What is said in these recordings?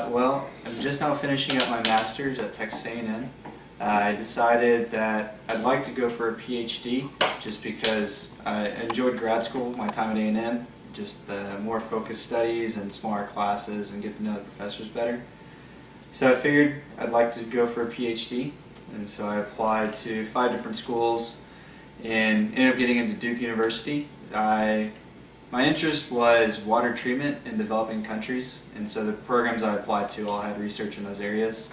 Well, I'm just now finishing up my master's at Texas A&M. I decided that I'd like to go for a PhD just because I enjoyed grad school, my time at A&M, just the more focused studies and smaller classes and get to know the professors better. So I figured I'd like to go for a PhD, and so I applied to 5 different schools and ended up getting into Duke University. My interest was water treatment in developing countries, and so the programs I applied to all had research in those areas.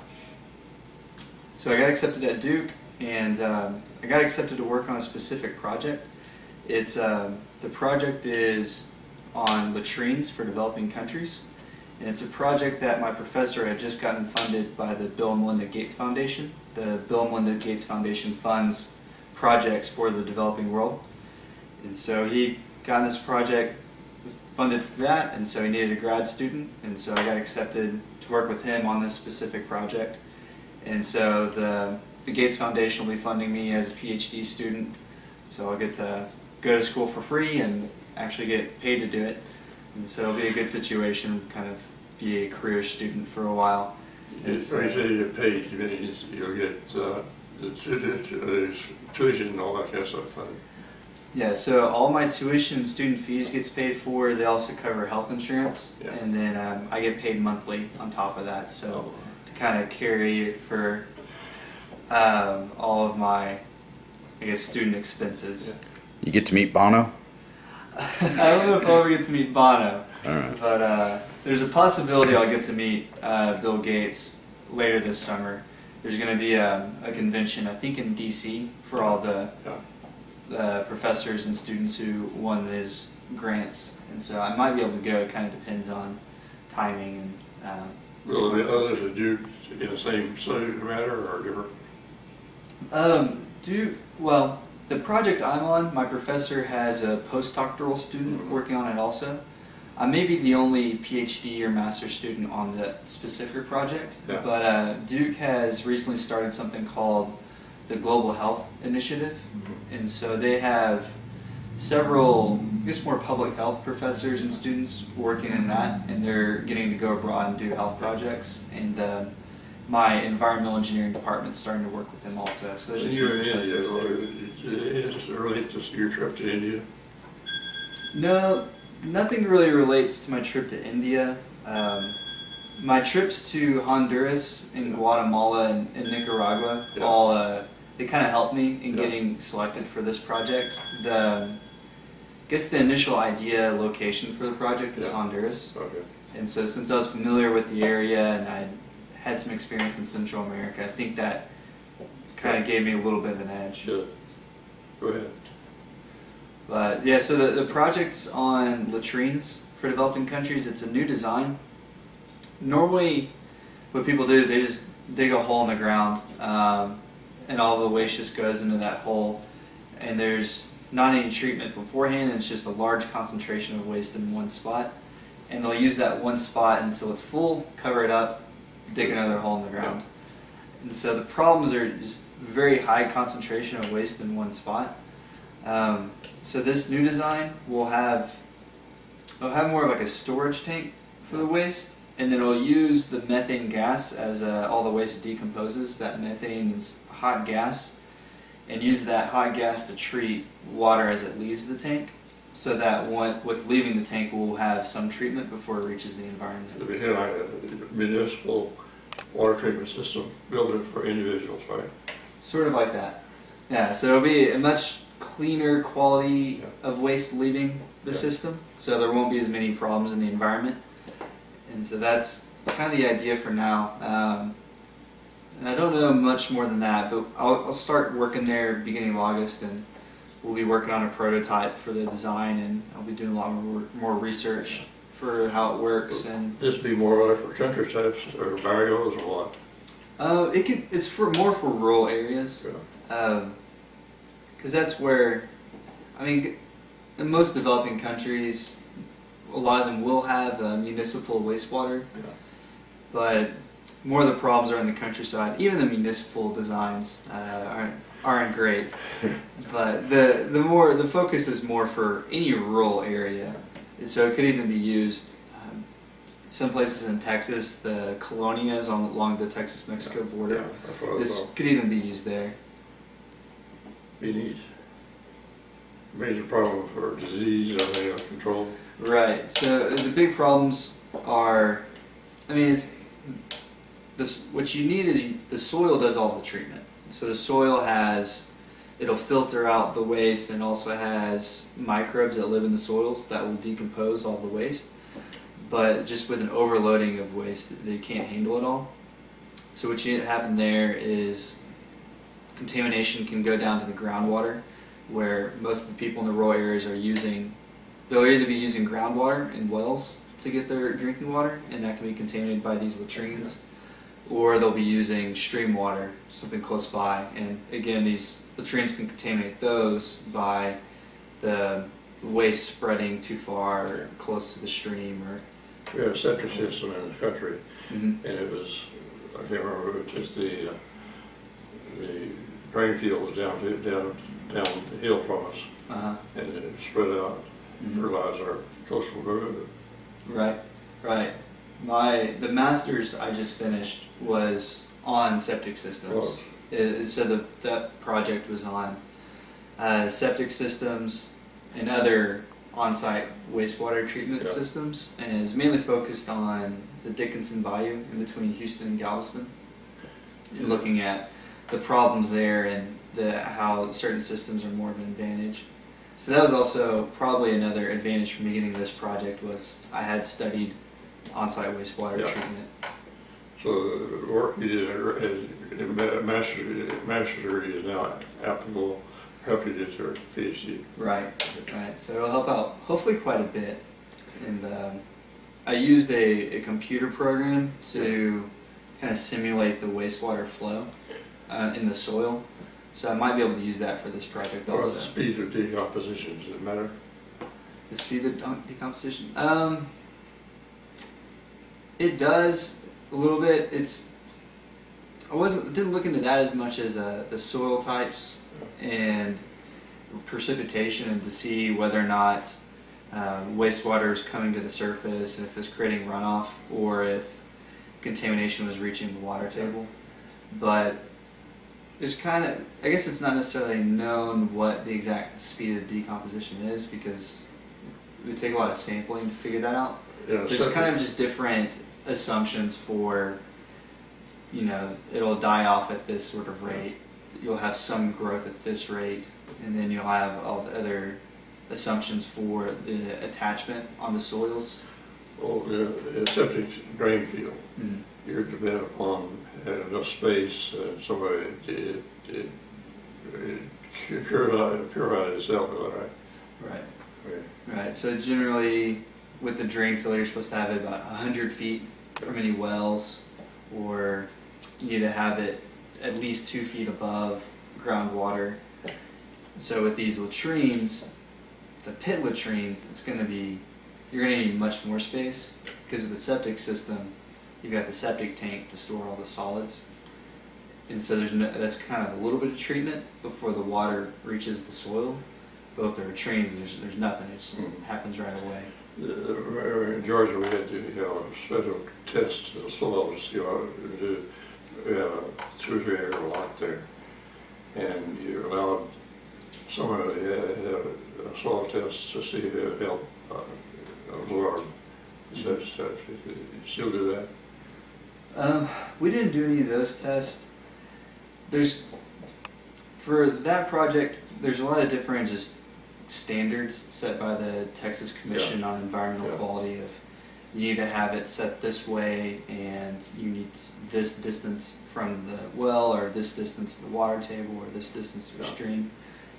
So I got accepted at Duke, and I got accepted to work on a specific project. The project is on latrines for developing countries, and it's a project that my professor had just gotten funded by the Bill and Melinda Gates Foundation. The Bill and Melinda Gates Foundation funds projects for the developing world, and so he got this project funded for that, and so he needed a grad student, and so I got accepted to work with him on this specific project. And so the Gates Foundation will be funding me as a PhD student, so I'll get to go to school for free and actually get paid to do it. And so it'll be a good situation, kind of be a career student for a while. When you say you get paid, you mean you'll get the tuition and all that kind of stuff funded? Yeah, so all my tuition and student fees gets paid for. They also cover health insurance, yeah. And then I get paid monthly on top of that. So to kind of carry for all of my, I guess, student expenses. Yeah. You get to meet Bono? I don't know if I'll ever get to meet Bono, all right. But there's a possibility I'll get to meet Bill Gates later this summer. There's going to be a convention, I think, in D.C. for all the professors and students who won his grants, and so I might be able to go. It kind of depends on timing and. Will the others at Duke in the same subject matter or different? Well, the project I'm on, my professor has a postdoctoral student working on it also. I may be the only PhD or master's student on that specific project, yeah. But Duke has recently started something called the Global Health Initiative, and so they have several, I guess, more public health professors and students working in that, and they're getting to go abroad and do health projects, and my environmental engineering department's starting to work with them also. So there's a few professors there. Is it related to your trip to India? No, nothing really relates to my trip to India. My trips to Honduras and Guatemala and Nicaragua, yeah. All they kind of helped me in getting selected for this project. I guess the initial idea location for the project was Honduras. Okay. And so since I was familiar with the area and I had some experience in Central America, I think that kind of gave me a little bit of an edge. Good. Go ahead. But yeah, so the project's on latrines for developing countries. It's a new design. Normally what people do is they just dig a hole in the ground, and all the waste just goes into that hole, and there's not any treatment beforehand, and it's just a large concentration of waste in one spot, and they'll use that one spot until it's full, cover it up, dig another hole in the ground. And so the problems are just very high concentration of waste in one spot. So this new design will have more of like a storage tank for the waste, and then it'll use the methane gas as all the waste decomposes. That methane is hot gas, and use that hot gas to treat water as it leaves the tank, so that what's leaving the tank will have some treatment before it reaches the environment. So we have a municipal water treatment system built for individuals, right? Sort of like that. Yeah, so it'll be a much cleaner quality of waste leaving the system, so there won't be as many problems in the environment. And so that's kind of the idea for now. And I don't know much more than that, but I'll start working there beginning of August, and we'll be working on a prototype for the design, and I'll be doing a lot more research for how it works. And this be more like for country types or barrios or what? It's more for rural areas, because that's where, I mean, in most developing countries, a lot of them will have municipal wastewater, but more of the problems are in the countryside. Even the municipal designs aren't great, but the focus is more for any rural area, and so it could even be used some places in Texas, the colonias along the Texas-Mexico border. Yeah, that's what I This thought. could even be used there. Be neat. Major problem for disease, control. Right. So the big problems are, I mean, it's this. What you need is the soil does all the treatment. So the soil it'll filter out the waste, and also has microbes that live in the soils that will decompose all the waste. But just with an overloading of waste, they can't handle it all. So what you need to happen there is contamination can go down to the groundwater, where most of the people in the rural areas are they'll either be using groundwater in wells to get their drinking water, and that can be contaminated by these latrines, or they'll be using stream water, something close by, and again, these latrines can contaminate those by the waste spreading too far or close to the stream. Or We had a septic system in the country, Mhm. and it was, I can't remember, it was just the drain field was down the hill from us, Uh-huh. and it spread out, Mhm. fertilized our coastal road. Right, right. The master's I just finished was on septic systems. So that project was on septic systems and other on-site wastewater treatment systems, and is mainly focused on the Dickinson Bayou in between Houston and Galveston, and looking at the problems there and how certain systems are more of an advantage. So that was also probably another advantage for me getting this project, was I had studied on-site wastewater treatment. So the work you did as master's degree is now applicable, help you get your PhD. Right, right. So it'll help out hopefully quite a bit. And I used a computer program to kind of simulate the wastewater flow in the soil. So I might be able to use that for this project Or also. the speed of decomposition, does it matter? The speed of decomposition? It does a little bit. Didn't look into that as much as the soil types and precipitation, and to see whether or not wastewater is coming to the surface, and if it's creating runoff, or if contamination was reaching the water table. But there's I guess it's not necessarily known what the exact speed of decomposition is, because it would take a lot of sampling to figure that out. Yeah, So there's kind of just different assumptions for, it'll die off at this sort of rate, you'll have some growth at this rate, and then you'll have all the other assumptions for the attachment on the soils. Well, the septic drain field, you're dependent upon having enough space, somebody to purify itself, is that right? Right. Okay. Right. So generally, with the drain field, you're supposed to have it about 100 feet from any wells, or you need to have it at least 2 feet above groundwater. So with these latrines, the pit latrines, you're going to need much more space, because with the septic system, you've got the septic tank to store all the solids, and so that's kind of a little bit of treatment before the water reaches the soil. But with the latrines, there's nothing; it just happens right away. In Georgia, we had to a special test the soil to see how to do. We have a 2 or 3 acre lot there, and you allowed someone to have a soil test to see if it helped absorb. You still do that? We didn't do any of those tests. For that project, there's a lot of different just standards set by the Texas Commission on Environmental Quality. Of you need to have it set this way, and you need this distance from the well, or this distance to the water table, or this distance to the stream.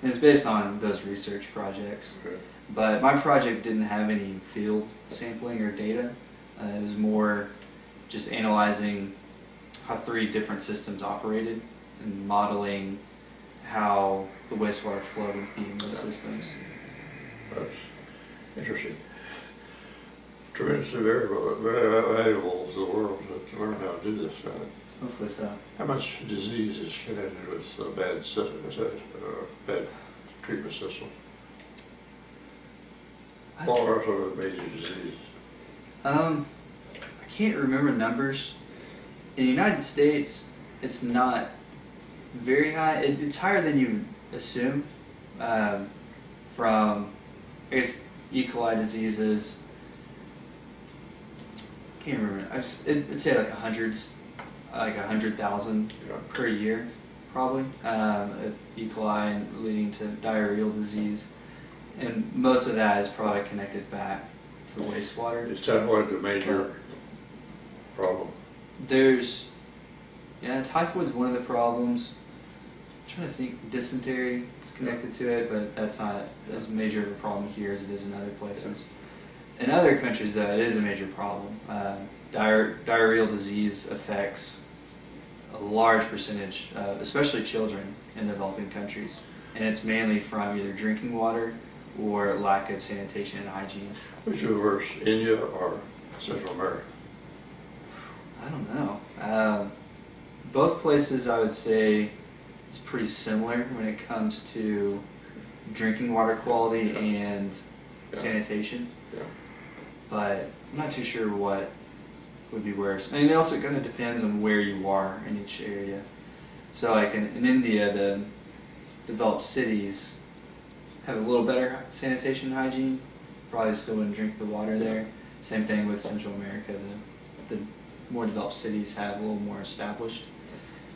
And it's based on those research projects. Okay. But my project didn't have any field sampling or data. It was more just analyzing how 3 different systems operated and modeling how the wastewater flow would be in those systems. That's interesting. Tremendously very valuable to the world to learn how to do this. Hopefully so. How much disease is connected with bad treatment system? What are some of the major diseases? can't remember numbers. In the United States, it's not very high. It's higher than you assume from, I guess, E. coli diseases. Can't remember. I'd say like hundreds, like 100,000 per year, probably. E. coli leading to diarrheal disease, and most of that is probably connected back to the wastewater. Is that what the major problem? There's, yeah, typhoid's one of the problems. I'm trying to think, dysentery is connected to it, but that's not as major of a problem here as it is in other places. In other countries, though, it is a major problem. Diarrheal disease affects a large percentage, especially children in developing countries, and it's mainly from either drinking water or lack of sanitation and hygiene. Which is worse, India or Central America? I don't know. Both places, I would say, it's pretty similar when it comes to drinking water quality and sanitation. Yeah. But I'm not too sure what would be worse. I mean, it also kind of depends on where you are in each area. So like in India, the developed cities have a little better sanitation and hygiene. Probably still wouldn't drink the water there. Same thing with Central America. The more developed cities have a little more established.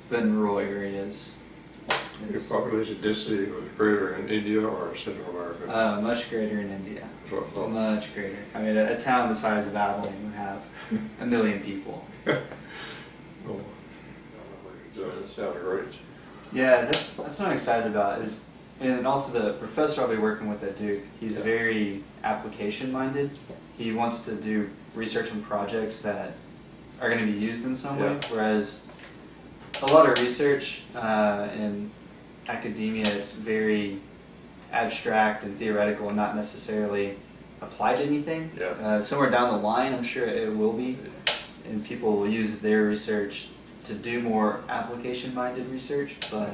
But in rural areas, Your population density was greater in India or Central America? much greater in India. That's what I thought. Much greater. I mean, a town the size of Abilene would have 1 million people. Oh. That sounds great. Yeah, that's what I'm excited about. And also the professor I'll be working with at Duke, he's very application-minded. He wants to do research and projects that are going to be used in some way, whereas a lot of research in academia, it's very abstract and theoretical and not necessarily applied to anything. Somewhere down the line, I'm sure it will be, and people will use their research to do more application-minded research, but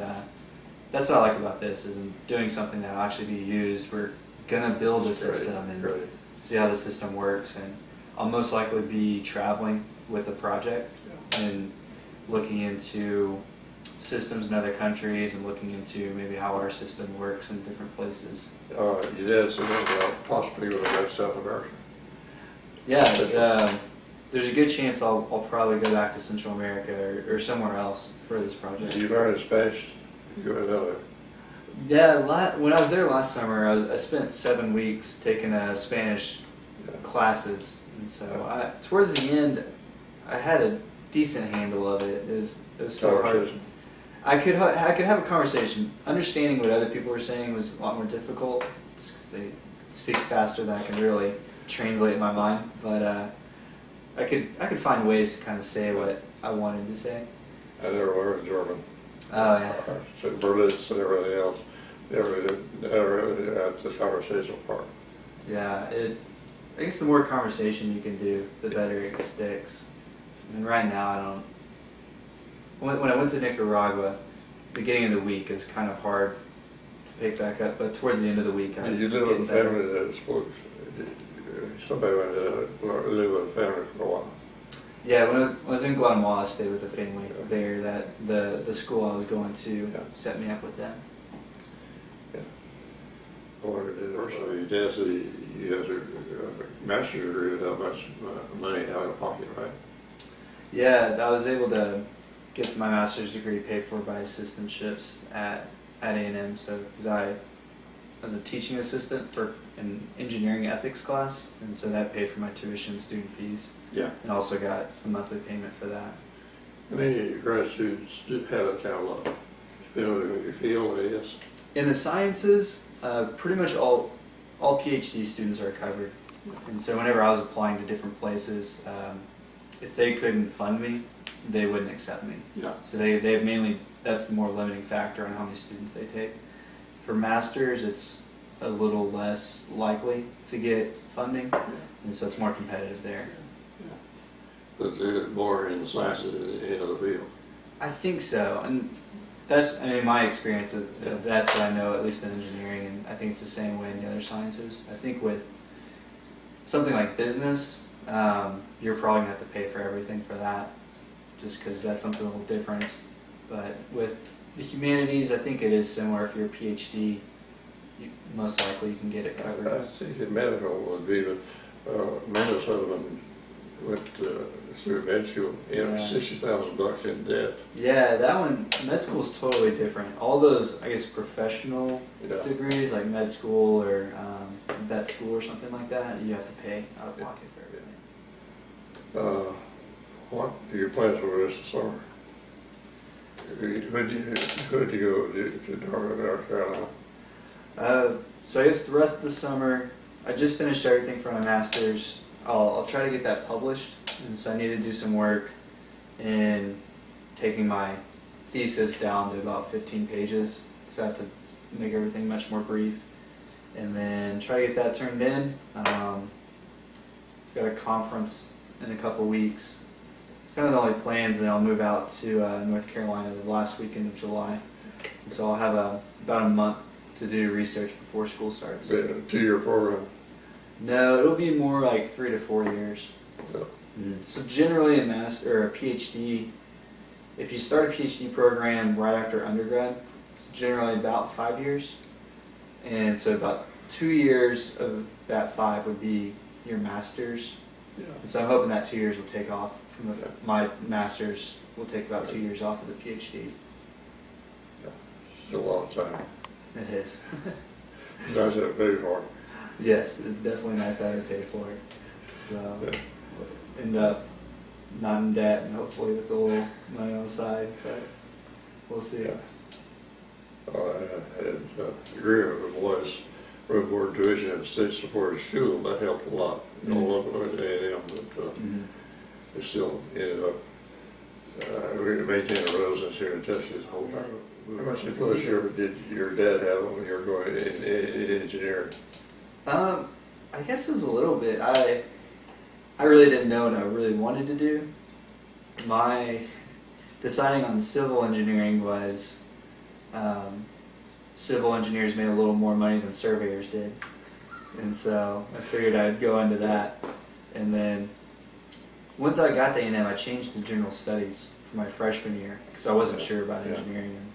that's what I like about this, is I'm doing something that will actually be used. We're going to build a system and see how the system works, and I'll most likely be traveling with the project and looking into systems in other countries and looking into maybe how our system works in different places. Your dad said about possibly going to go to South America. Yeah, there's a good chance I'll probably go back to Central America or somewhere else for this project. You learned Spanish? You went another. Yeah, when I was there last summer, I spent 7 weeks taking Spanish classes, and so towards the end, I had a decent handle of it. It was still hard. I could have a conversation. Understanding what other people were saying was a lot more difficult, just because they speak faster than I can really translate in my mind. But I could find ways to kind of say what I wanted to say. I never learned German. Oh yeah. So Berlitz and everything else, never had the conversational part. Yeah, I guess the more conversation you can do, the better it sticks. I mean, right now I don't. When I went to Nicaragua, beginning of the week is kind of hard to pick back up, but towards the end of the week I was You live getting with a better. family that spoke. Somebody went to live with a family for a while. Yeah, when I was in Guatemala, I stayed with a family there. That the school I was going to set me up with them. Yeah. I wondered, so your dad said he has a master's degree without much money out of pocket, right? Yeah, I was able to get my master's degree paid for by assistantships at A&M. So, because I was a teaching assistant for an engineering ethics class, and so that paid for my tuition and student fees. Yeah. And also got a monthly payment for that. And many grad students do have that kind of love. You know, you feel it is. In the sciences, pretty much all PhD students are covered. And so whenever I was applying to different places, if they couldn't fund me, they wouldn't accept me. Yeah. So they mainly, that's the more limiting factor on how many students they take. For masters, it's a little less likely to get funding, and so it's more competitive there. But they're more in the sciences than in the field. I think so, and that's, I mean, my experience is that's what I know, at least in engineering, and I think it's the same way in the other sciences. I think with something like business, you're probably going to have to pay for everything for that, just because that's something a little different. But with the humanities, I think it is similar. If you're a PhD, most likely you can get it covered. I think that medical would be, but Minnesota went through med school, $60,000 in debt. Yeah, that one, med school is totally different. All those, I guess, professional degrees, like med school or vet school or something like that, you have to pay out of pocket for everything. What are your plans for the rest of the summer? Who did you go to North Carolina? So I guess the rest of the summer, I just finished everything for my master's. I'll try to get that published, and so I need to do some work in taking my thesis down to about 15 pages, so I have to make everything much more brief, and then try to get that turned in. Got a conference in a couple weeks. It's kind of the only plans, and then I'll move out to North Carolina the last weekend of July, and so I'll have about a month to do research before school starts. A 2-year program? No, it'll be more like 3 to 4 years. Yeah. So generally a master or a PhD, if you start a PhD program right after undergrad, it's generally about 5 years. And so about 2 years of that 5 would be your master's. Yeah. And so I'm hoping that 2 years will take off from my master's will take about 2 years off of the PhD. Yeah, still a lot of time. It is. It's nice to have paid for it. Yes, it's definitely nice to have paid for it. So end up not in debt and hopefully with a little money on the side, but we'll see. Yeah. I had agreement with boys room board tuition at the state supported school. That helped a lot. All of it went to A&M, but it still ended up maintaining a residence here in Texas the whole time. How much influence did your dad have when you were going in engineering? I guess it was a little bit. I really didn't know what I really wanted to do. My deciding on civil engineering was civil engineers made a little more money than surveyors did, and so I figured I'd go into that. And then once I got to A&M, I changed to general studies for my freshman year because I wasn't sure about engineering. And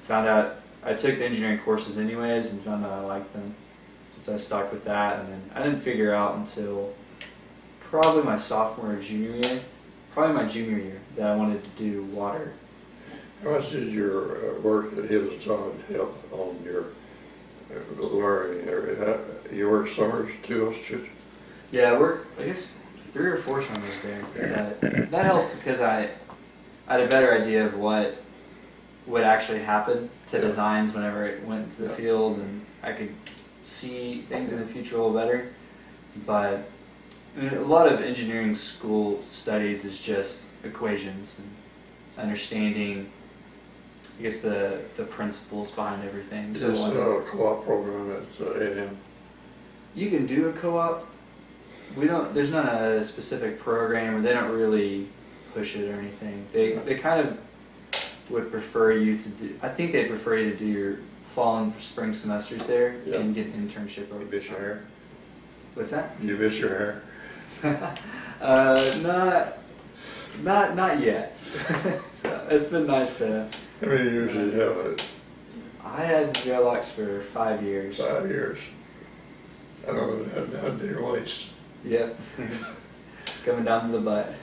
found out I took the engineering courses anyways and found out I liked them. So I stuck with that, and then I didn't figure out until probably my sophomore or junior year, probably my junior year, that I wanted to do water. How much did your work at Todd help on your learning area? You worked summers too? Yeah, I worked, I guess, 3 or 4 summers there. That helped because I had a better idea of what would actually happen to designs whenever it went to the field, and I could see things in the future a little better. But I mean, a lot of engineering school studies is just equations and understanding, I guess, the principles behind everything. So it's a co-op program at A&M? You can do a co-op. There's not a specific program, or they don't really push it or anything. They kind of would prefer you to do, I think they prefer you to do your fall and spring semesters there and get an internship over the summer. Hair? What's that? Do you miss your hair? Not yet. So it's been nice to. How many years did you have it? I had dreadlocks for 5 years. 5 years. I don't know, down to your waist. Yep. Coming down to the butt.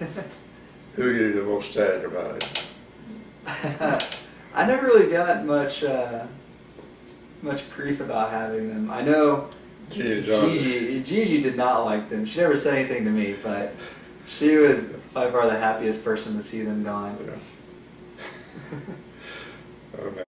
Who gave you the most tag about it? I never really got much grief about having them. I know Gigi did not like them. She never said anything to me, but she was by far the happiest person to see them gone. Yeah. Oh, man.